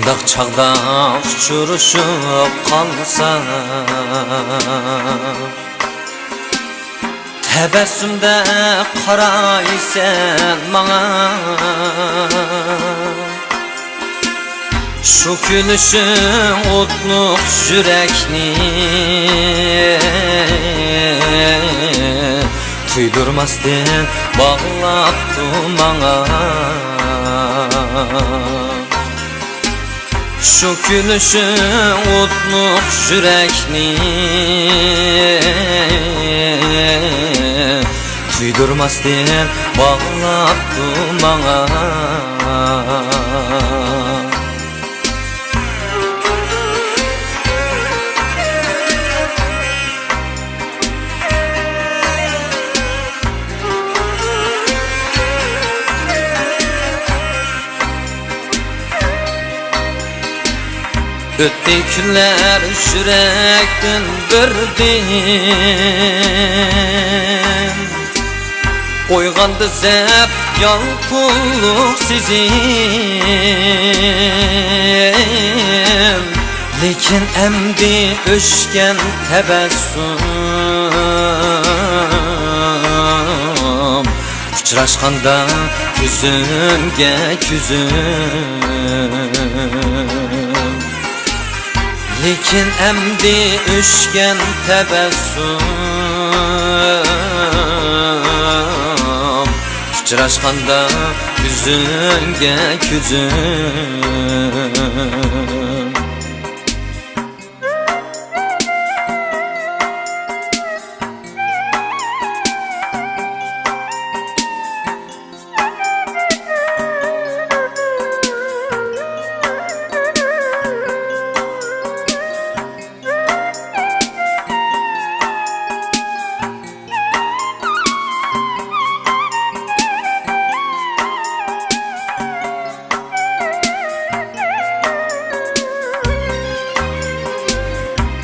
Şundaq çağda uçuruşup qalsa Təbəssümdə qaraysan mağa Şu gülüşün otluq yürekni Tuydurmasdın bağlattın bana Şu gülüşün otluq yürekni Tuydurmasdın bağlattın bana Ötdi günler yürekten birdim Oyğandı zəb yalqulluq sizin Lekin əmdi öşkən təbəssüm Uçraşqanda küzüngə küzüm Lekin əmdi öşkən təbəssüm Uçraşqanda küzüngə küzüm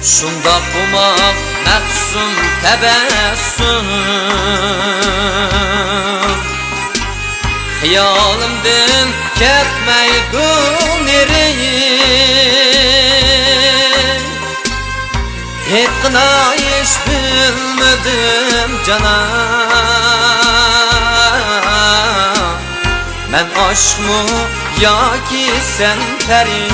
Şunda qumaq məqsum təbəssüm Xiyalımdın ketməydin nereye Etqina iş bilmədim cana Mən aşkmı ya ki sen pəri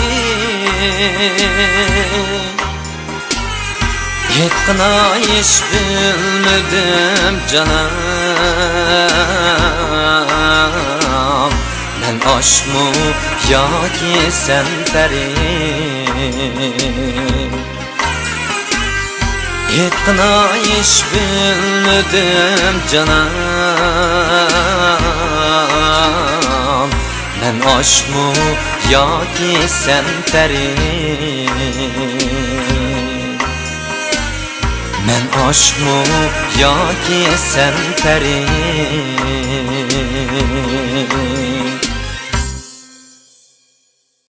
Etqina iş bilmədim canam Mən aşkmı ya ki sen pəri Etqina iş bilmədim canam Mən aşkmı ya ki sen pəri Mən aşkmı ya ki sen pəri